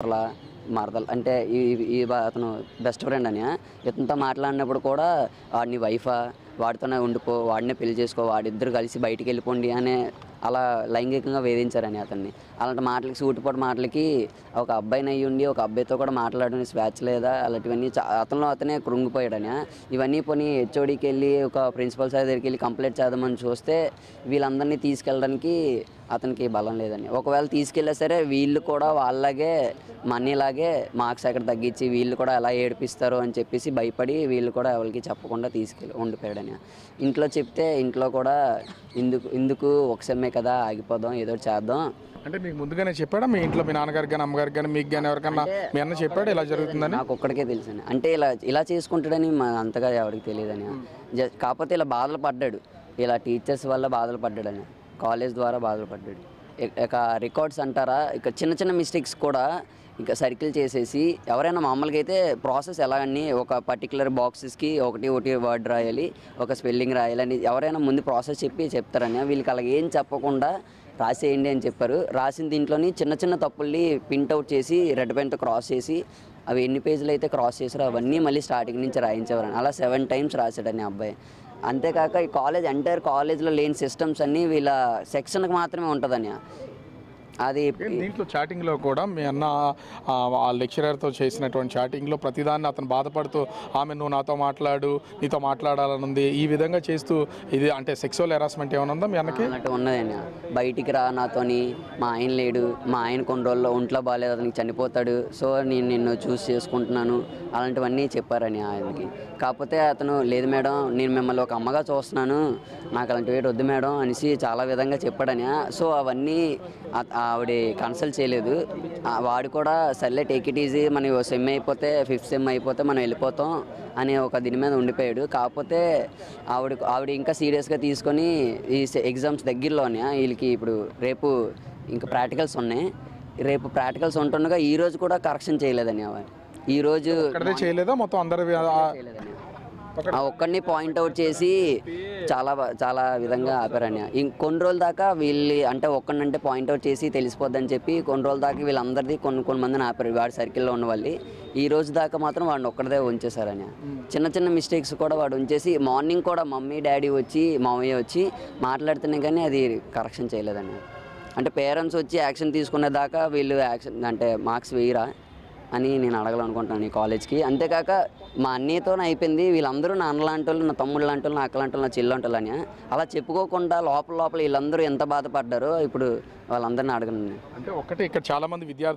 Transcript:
అలా మరదలు అంటే అతను బెస్ట్ ఫ్రెండ్ అని ఇతనితో మాట్లాడినప్పుడు కూడా వాడిని వైఫా వాడితోనే ఉండిపో వాడినే పెళ్లి చేసుకో వాడిద్దరు కలిసి బయటికి వెళ్ళిపోండి అనే అలా లైంగికంగా వేధించారని అతన్ని అలాంటి మాటలకి సూటిపోటు మాటలకి ఒక అబ్బాయిని అయ్యి ఉండి ఒక అబ్బాయితో కూడా మాట్లాడని స్వేచ్ఛ లేదా అలాంటివన్నీ అతనిలో అతనే కృంగిపోయాడని ఇవన్నీ పోనీ హెచ్ఓడికి వెళ్ళి ఒక ప్రిన్సిపల్ సార్ దగ్గరికి వెళ్ళి కంప్లైంట్ చేద్దామని చూస్తే వీళ్ళందరినీ తీసుకెళ్ళడానికి అతనికి బలం లేదని ఒకవేళ తీసుకెళ్ళా సరే వీళ్ళు కూడా వాళ్ళలాగే మనీలాగే మార్క్స్ ఎక్కడ తగ్గించి వీళ్ళు కూడా ఎలా ఏడిపిస్తారు అని చెప్పేసి భయపడి వీళ్ళు కూడా ఎవరికి చెప్పకుండా తీసుకెళ్ళి ఉండిపోయాడని ఇంట్లో చెప్తే ఇంట్లో కూడా ఇందుకు ఒక సెమ్మే కదా ఆగిపోదాం ఏదో చేద్దాం అంటే మీకు ముందుగానే చెప్పాడా మీ ఇంట్లో మీ నాన్నగారికి కానీ అమ్మగారికి కానీ మీకు కానీ ఎవరికన్నా మీ అన్న చెప్పాడు ఇలా జరుగుతుందని నాకు ఒక్కడికే తెలుసని అంటే ఇలా చేసుకుంటాడని అంతగా ఎవరికి తెలియదని కాకపోతే ఇలా బాధలు పడ్డాడు ఇలా టీచర్స్ వల్ల బాధలు పడ్డాడని కాలేజ్ ద్వారా బాధలు పడ్డాడు ఇక రికార్డ్స్ అంటారా ఇక చిన్న చిన్న మిస్టేక్స్ కూడా ఇక సర్కిల్ చేసేసి ఎవరైనా మామూలుగా అయితే ప్రాసెస్ ఎలా అని ఒక పర్టికులర్ బాక్సెస్కి ఒకటి వర్డ్ రాయాలి ఒక స్పెల్లింగ్ రాయాలని ఎవరైనా ముందు ప్రాసెస్ చెప్తారని వీళ్ళకి అలాగ ఏం చెప్పకుండా రాసేయండి అని చెప్పారు రాసిన దీంట్లోని చిన్న చిన్న తప్పుల్ని ప్రింట్అవుట్ చేసి రెడ్ పెన్తో క్రాస్ చేసి అవి ఎన్ని పేజీలు అయితే క్రాస్ చేసారో అవన్నీ మళ్ళీ స్టార్టింగ్ నుంచి రాయించేవారని అలా 7 times రాశాడని అబ్బాయి అంతేకాక ఈ ఎంటైర్ కాలేజ్లో లేని సిస్టమ్స్ అన్నీ వీళ్ళ సెక్షన్కి మాత్రమే ఉంటుందని అది దీంట్లో చాటింగ్లో కూడా మీ అన్న ఆ లెక్చరర్తో చేసినటువంటి చాటింగ్లో ప్రతిదాన్ని అతను బాధపడుతూ ఆమె నువ్వు నాతో మాట్లాడు నీతో మాట్లాడాలని ఉంది ఈ విధంగా చేస్తూ ఇది అంటే సెక్సువల్ హెరాస్మెంట్ ఏమైనా ఉందా మీ అన్నకి అన్నట్టు ఉన్నదని బయటికి రా నాతోని మా ఆయన లేడు మా ఆయన కొన్ని రోజుల్లో ఒంట్లో బాగాలేదు అతనికి చనిపోతాడు సో నేను నిన్ను చూస్ చేసుకుంటున్నాను అలాంటివన్నీ చెప్పారని ఆయనకి కాకపోతే అతను లేదు మేడం నేను మిమ్మల్ని ఒక అమ్మగా చూస్తున్నాను నాకు అలాంటివి వద్దు మేడం అనేసి చాలా విధంగా చెప్పాడని సో అవన్నీ ఆవిడ కన్సల్ట్ చేయలేదు వాడు కూడా సర్లే టేక్ ఇట్ ఈజీ మన సెమ్ అయిపోతే 5th సెమ్ అయిపోతే మనం వెళ్ళిపోతాం అనే ఒక దీని మీద ఉండిపోయాడు కాకపోతే ఆవిడ ఇంకా సీరియస్గా తీసుకొని ఈ ఎగ్జామ్స్ దగ్గరలోనే వీళ్ళకి ఇప్పుడు రేపు ఇంకా ప్రాక్టికల్స్ ఉన్నాయి రేపు ప్రాక్టికల్స్ ఉంటుండగా ఈరోజు కూడా కరెక్షన్ చేయలేదని ఈరోజు చేయలేదా మొత్తం అందరూ చేయలేదని ఒక్కడిని పాయింట్అవుట్ చేసి చాలా విధంగా ఆపారని కొన్ని రోజుల దాకా వీళ్ళు అంటే ఒక్కడినంటే పాయింట్అవుట్ చేసి తెలిసిపోద్దని చెప్పి కొన్ని రోజుల దాకా వీళ్ళందరిది కొన్ని మందిని ఆపారు వాడి సర్కిల్లో ఉన్న వాళ్ళు ఈ రోజు దాకా మాత్రం వాడిని ఒక్కడిదే ఉంచేశారని చిన్న మిస్టేక్స్ కూడా వాడు ఉంచేసి మార్నింగ్ కూడా మమ్మీ డాడీ వచ్చి మామయ్య వచ్చి మాట్లాడుతున్నాయి కానీ అది కరెక్షన్ చేయలేదని అంటే పేరెంట్స్ వచ్చి యాక్షన్ తీసుకునే దాకా వీళ్ళు యాక్షన్ అంటే మార్క్స్ వేయరా అని నేను అడగాలనుకుంటున్నాను ఈ కాలేజ్కి అంతేకాక మా అన్నయ్యతోనే అయిపోయింది వీళ్ళందరూ నా అన్న లాంటి వాళ్ళు నా తమ్ముడు లాంటి వాళ్ళు నా అక్క లాంటి వాళ్ళు నా చెల్లి లాంటి వాళ్ళు అని అలా చెప్పుకోకుండా లోపల వీళ్ళందరూ ఎంత బాధపడ్డారో ఇప్పుడు వాళ్ళందరినీ అడగను అంటే ఒకటి ఇక్కడ చాలామంది విద్యార్థులు